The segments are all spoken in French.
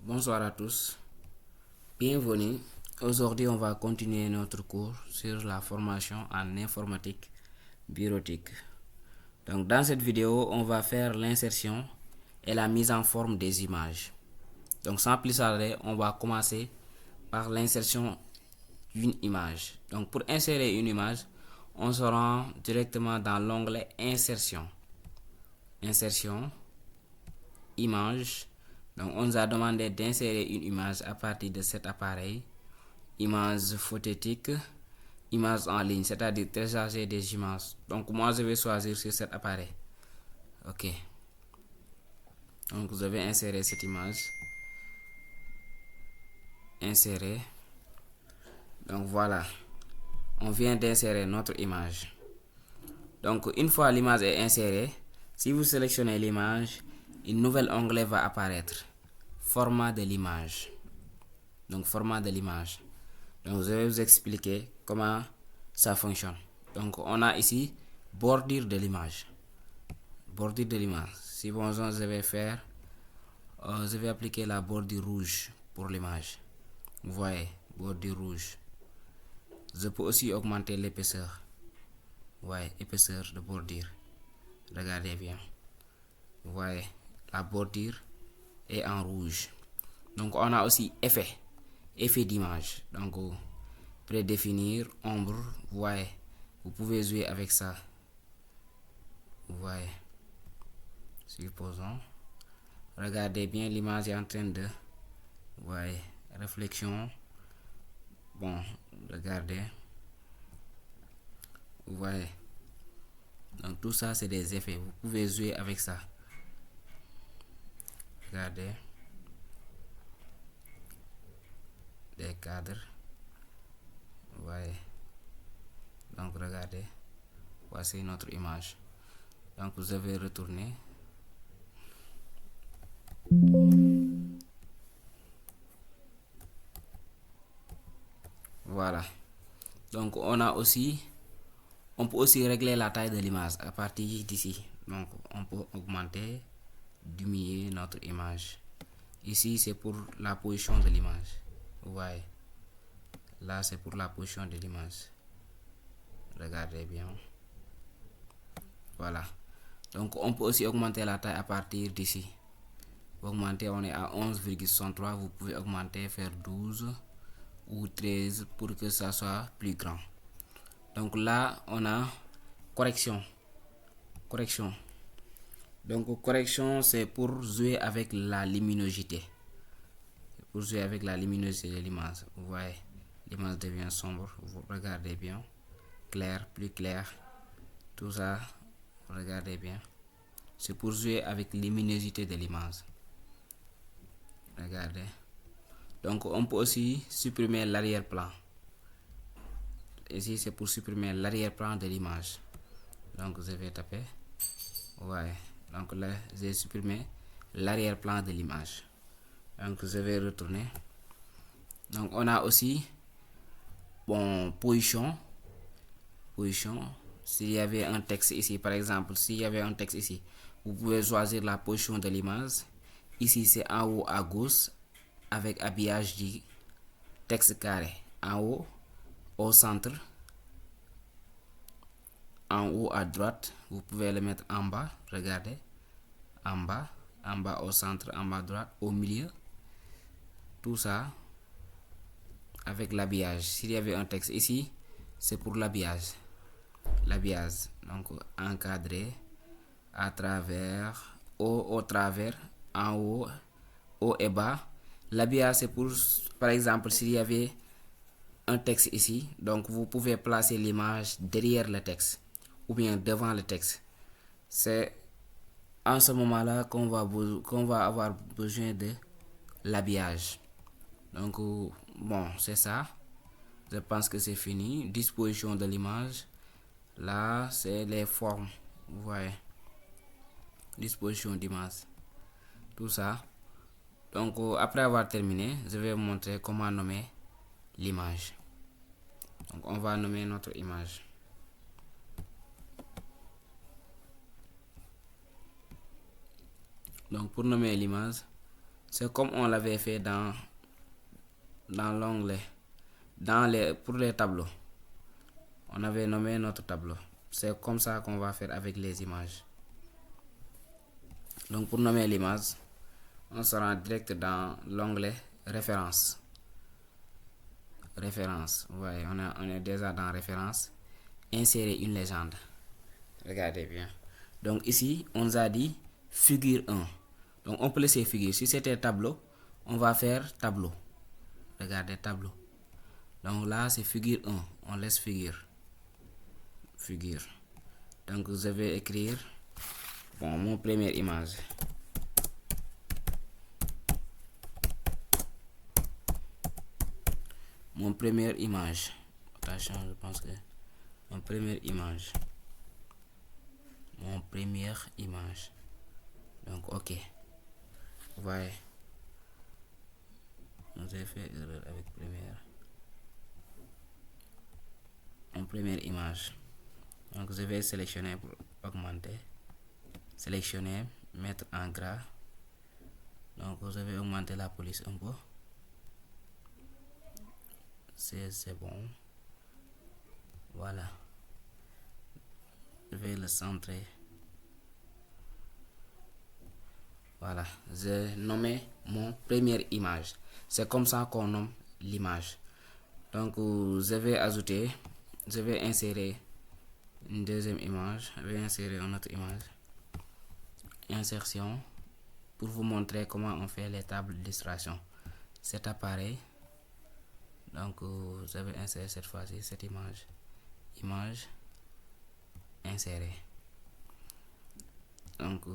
Bonsoir à tous, bienvenue. Aujourd'hui, on va continuer notre cours sur la formation en informatique bureautique. Donc, dans cette vidéo, on va faire l'insertion et la mise en forme des images. Donc, sans plus tarder, on va commencer par l'insertion d'une image. Donc, pour insérer une image, on se rend directement dans l'onglet Insertion. Insertion, image. Donc, on nous a demandé d'insérer une image à partir de cet appareil. Image photothétique, image en ligne, c'est-à-dire télécharger des images. Donc, moi, je vais choisir sur cet appareil. Ok. Donc, vous avez inséré cette image. Insérer. Donc, voilà. On vient d'insérer notre image. Donc, une fois l'image est insérée, si vous sélectionnez l'image, un nouvel onglet va apparaître. Format de l'image. Donc, format de l'image. Donc, je vais vous expliquer comment ça fonctionne. Donc, on a ici bordure de l'image. Bordure de l'image. Si besoin, je vais appliquer la bordure rouge pour l'image. Vous voyez, bordure rouge. Je peux aussi augmenter l'épaisseur. Vous voyez, épaisseur de bordure. Regardez bien. Vous voyez, la bordure est en rouge. Donc, on a aussi effet d'image. Donc, prédéfinir, ombre, vous voyez, vous pouvez jouer avec ça. Vous voyez, supposons, regardez bien, l'image est en train de, vous voyez, réflexion, bon, regardez, vous voyez, donc tout ça c'est des effets, vous pouvez jouer avec ça. Regardez, des cadres, vous voyez, donc regardez, voici notre image. Donc je vais retourner. Voilà. Donc on peut aussi régler la taille de l'image à partir d'ici. Donc on peut augmenter, diminuer notre image. Ici c'est pour la position de l'image. Vous voyez. Là c'est pour la position de l'image. Regardez bien. Voilà. Donc on peut aussi augmenter la taille à partir d'ici. Augmenter, on est à 11,63. Vous pouvez augmenter, faire 12 ou 13 pour que ça soit plus grand. Donc là on a correction. Donc correction c'est pour jouer avec la luminosité. Pour jouer avec la luminosité de l'image. Vous voyez, l'image devient sombre. Vous regardez bien. Clair, plus clair. Tout ça, regardez bien. C'est pour jouer avec la luminosité de l'image. Regardez. Donc on peut aussi supprimer l'arrière-plan. Ici c'est pour supprimer l'arrière-plan de l'image. Donc je vais taper. Ouais. Donc là j'ai supprimé l'arrière-plan de l'image. Donc je vais retourner. Donc on a aussi position. S'il y avait un texte ici, par exemple, s'il y avait un texte ici, vous pouvez choisir la position de l'image. Ici c'est en haut à gauche avec habillage du texte carré. En haut, au centre, en haut à droite, vous pouvez le mettre en bas. Regardez, en bas au centre, en bas à droite, au milieu. Tout ça avec l'habillage. S'il y avait un texte ici, c'est pour l'habillage. Donc encadré à travers, au travers, en haut, haut et bas. L'habillage c'est pour, par exemple, s'il y avait un texte ici, donc vous pouvez placer l'image derrière le texte ou bien devant le texte. C'est en ce moment-là qu'on va avoir besoin de l'habillage. Donc bon, c'est ça. Je pense que c'est fini. Disposition de l'image. Là, c'est les formes. Vous voyez. Disposition d'image. Tout ça. Donc après avoir terminé, je vais vous montrer comment nommer l'image. Donc on va nommer notre image. Donc pour nommer l'image, c'est comme on l'avait fait dans l'onglet, pour les tableaux. On avait nommé notre tableau. C'est comme ça qu'on va faire avec les images. Donc pour nommer l'image, on se rend direct dans l'onglet référence. Référence, vous voyez, on est déjà dans référence. Insérer une légende. Regardez bien. Donc ici, on nous a dit figure 1. Donc on peut laisser figure. Si c'était tableau, on va faire tableau. Regardez tableau. Donc là, c'est figure 1. On laisse figure. Figure. Donc je vais écrire mon première image. Mon première image. Attention, je pense que mon première image. Mon première image. Donc ok. Vous voyez. J'ai fait erreur avec première. Mon première image. Donc je vais sélectionner pour augmenter. Sélectionner, mettre en gras. Donc je vais augmenter la police un peu. C'est bon. Voilà. Je vais le centrer. Voilà. J'ai nommé mon première image. C'est comme ça qu'on nomme l'image. Donc je vais ajouter, je vais insérer une deuxième image. Je vais insérer une autre image. Insertion. Pour vous montrer comment on fait les tables d'illustration. Cet appareil. Donc je vais insérer cette fois-ci cette image. Image. Insérer. Donc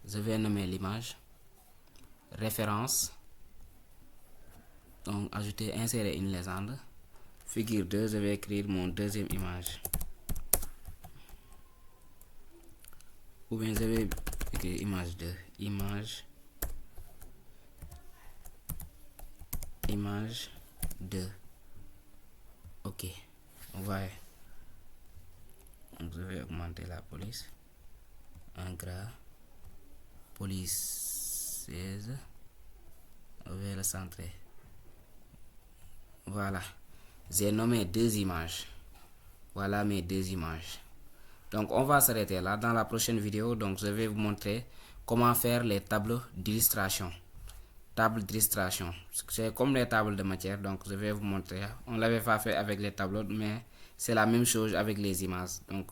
je vais nommer l'image. Référence. Donc ajouter, insérer une légende. Figure 2, je vais écrire mon deuxième image. Ou bien je vais écrire image 2. Image 2. Ok. On va. Donc je vais augmenter la police. En gras. Police 16. On va le centrer. Voilà. J'ai nommé deux images. Voilà mes deux images. Donc on va s'arrêter là. Dans la prochaine vidéo, donc je vais vous montrer comment faire les tableaux d'illustration. Table d'illustration. C'est comme les tables de matière. Donc je vais vous montrer. On l'avait pas fait avec les tableaux, mais c'est la même chose avec les images. Donc